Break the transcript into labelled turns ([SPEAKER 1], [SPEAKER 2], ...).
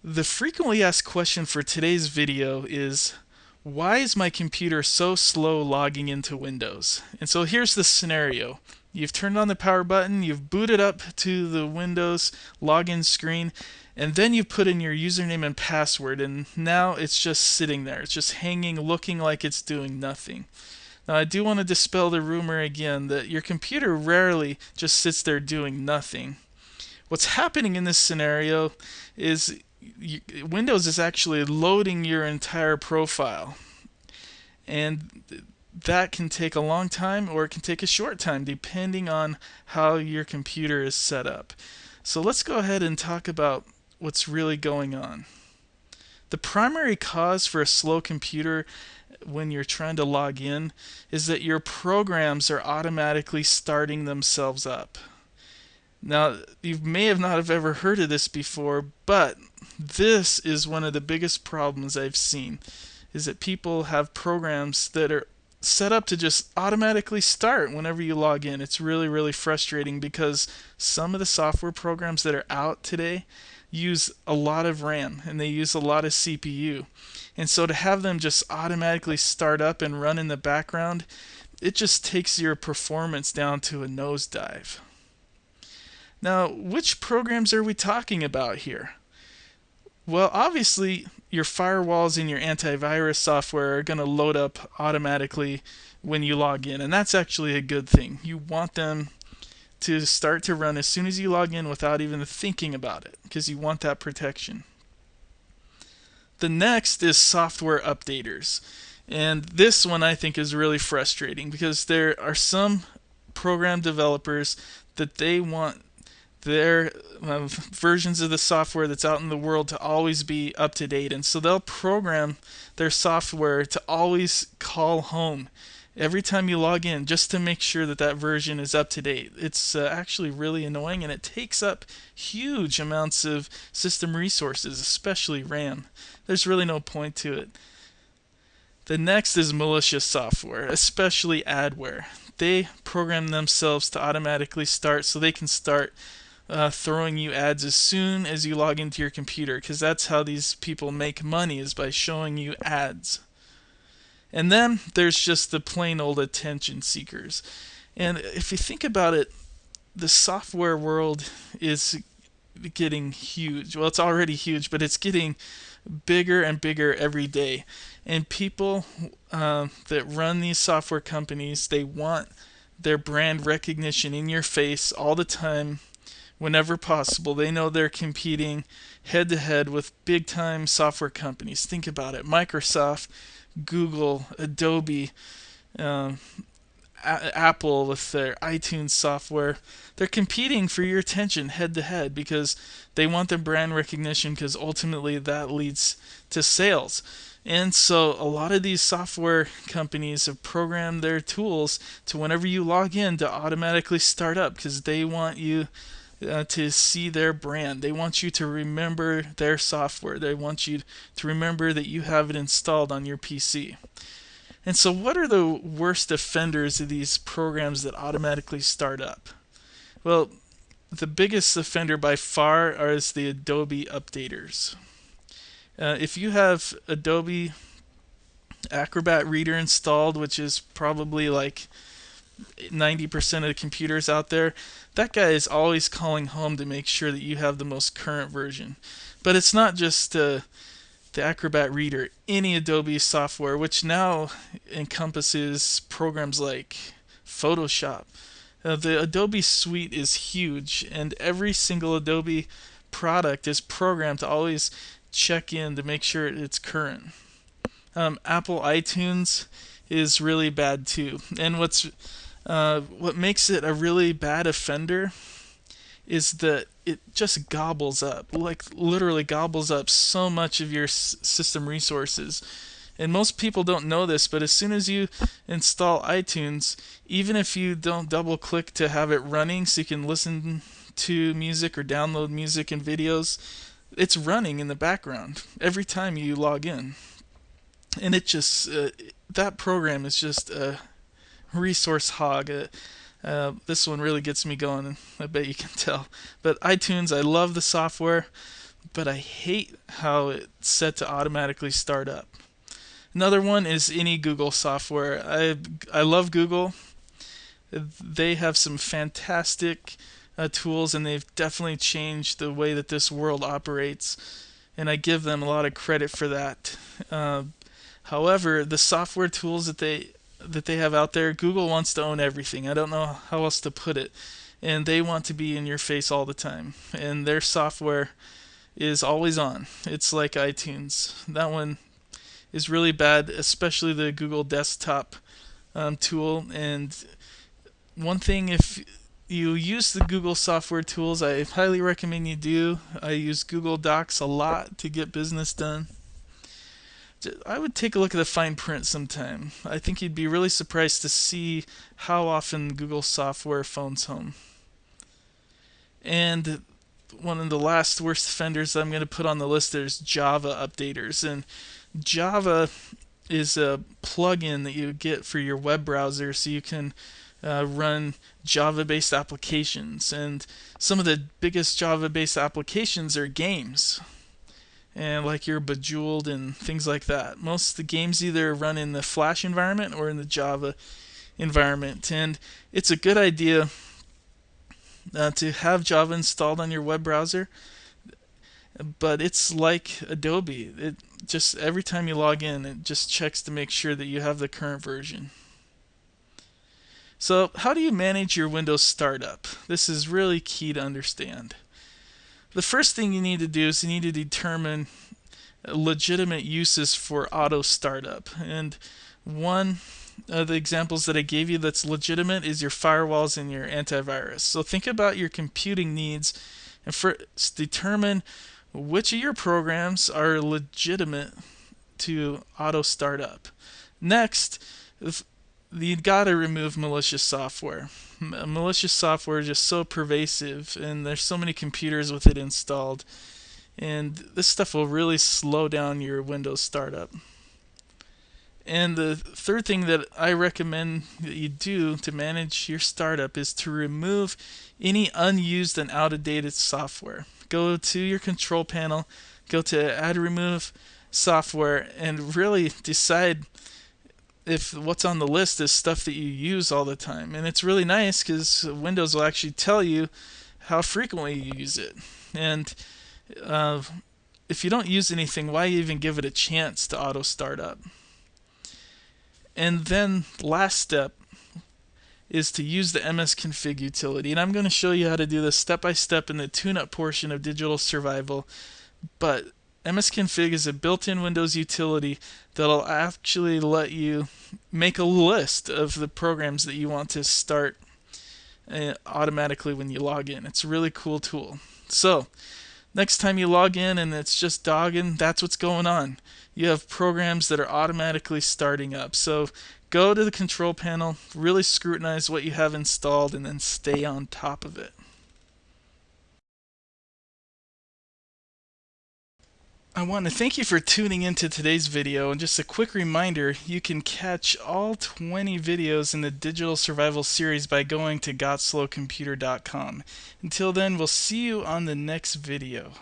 [SPEAKER 1] The frequently asked question for today's video is, why is my computer so slow logging into Windows? And so here's the scenario. You've turned on the power button, you've booted up to the Windows login screen, and then you put in your username and password, and now it's just sitting there. It's just hanging, looking like it's doing nothing. Now, I do want to dispel the rumor again that your computer rarely just sits there doing nothing. What's happening in this scenario is Windows is actually loading your entire profile, and that can take a long time or it can take a short time depending on how your computer is set up. So let's go ahead and talk about what's really going on. The primary cause for a slow computer when you're trying to log in is that your programs are automatically starting themselves up. Now, you may have not have ever heard of this before, but this is one of the biggest problems I've seen, is that people have programs that are set up to just automatically start whenever you log in. It's really, really frustrating because some of the software programs that are out today use a lot of RAM and they use a lot of CPU. And so to have them just automatically start up and run in the background, it just takes your performance down to a nosedive. Now, which programs are we talking about here? Well, obviously, your firewalls and your antivirus software are going to load up automatically when you log in, and that's actually a good thing. You want them to start to run as soon as you log in without even thinking about it, because you want that protection. The next is software updaters, and this one I think is really frustrating because there are some program developers that they want their versions of the software that's out in the world to always be up to date, and so they'll program their software to always call home every time you log in just to make sure that that version is up to date. It's actually really annoying, and it takes up huge amounts of system resources, especially RAM. There's really no point to it. The next is malicious software, especially adware. They program themselves to automatically start so they can start throwing you ads as soon as you log into your computer, because that's how these people make money, is by showing you ads. And then there's just the plain old attention seekers. And if you think about it, the software world is getting huge. Well, it's already huge, but it's getting bigger and bigger every day. And people that run these software companies, they want their brand recognition in your face all the time, whenever possible. They know they're competing head to head with big time software companies. Think about it: Microsoft, Google, Adobe, Apple with their iTunes software. They're competing for your attention head to head because they want the brand recognition, because ultimately that leads to sales. And so a lot of these software companies have programmed their tools to, whenever you log in, to automatically start up, because they want you to see their brand. They want you to remember their software. They want you to remember that you have it installed on your PC. And so what are the worst offenders of these programs that automatically start up? Well, the biggest offender by far is the Adobe updaters. If you have Adobe Acrobat Reader installed, which is probably like 90% of the computers out there, that guy is always calling home to make sure that you have the most current version. But it's not just the Acrobat Reader. Any Adobe software, which now encompasses programs like Photoshop. The Adobe suite is huge, and every single Adobe product is programmed to always check in to make sure it's current. Apple iTunes is really bad too, and what makes it a really bad offender is that it just gobbles up, like literally gobbles up so much of your system resources. And most people don't know this, but as soon as you install iTunes, even if you don't double click to have it running so you can listen to music or download music and videos, it's running in the background every time you log in. And it just, that program is just a resource hog. This one really gets me going, I bet you can tell. But iTunes, I love the software. but I hate how it's set to automatically start up. Another one is any Google software. I love Google. They have some fantastic tools, and they've definitely changed the way that this world operates, and I give them a lot of credit for that. However, the software tools that they have out there, Google wants to own everything. I don't know how else to put it. And they want to be in your face all the time. And their software is always on. It's like iTunes. That one is really bad, especially the Google Desktop tool. And one thing, if you use the Google software tools, I highly recommend you do. I use Google Docs a lot to get business done. I would take a look at the fine print sometime. I think you'd be really surprised to see how often Google software phones home. And one of the last worst offenders that I'm going to put on the list is Java updaters. And Java is a plugin that you get for your web browser so you can run Java-based applications. And some of the biggest Java-based applications are games, and like your Bejeweled and things like that. Most of the games either run in the Flash environment or in the Java environment, and it's a good idea to have Java installed on your web browser. But it's like Adobe. It just, every time you log in, it just checks to make sure that you have the current version. So how do you manage your Windows startup? This is really key to understand. The first thing you need to do is you need to determine legitimate uses for auto startup. And one of the examples that I gave you that's legitimate is your firewalls and your antivirus. So think about your computing needs and first determine which of your programs are legitimate to auto startup. Next, you gotta remove malicious software. Malicious software is just so pervasive, and there's so many computers with it installed, and this stuff will really slow down your Windows startup. And the third thing that I recommend that you do to manage your startup is to remove any unused and out-of-date software. Go to your control panel, go to Add Remove Software, and really decide if what's on the list is stuff that you use all the time. And it's really nice because Windows will actually tell you how frequently you use it. And if you don't use anything, why even give it a chance to auto start up? And then last step is to use the msconfig utility. And I'm going to show you how to do this step by step in the tune-up portion of Digital Survival. But msconfig is a built-in Windows utility that'll actually let you make a list of the programs that you want to start automatically when you log in. It's a really cool tool. So next time you log in and it's just dogging, that's what's going on. You have programs that are automatically starting up. So go to the control panel, really scrutinize what you have installed, and then stay on top of it. I want to thank you for tuning into today's video, and just a quick reminder, you can catch all 20 videos in the Digital Survival series by going to gotslowcomputer.com. Until then, we'll see you on the next video.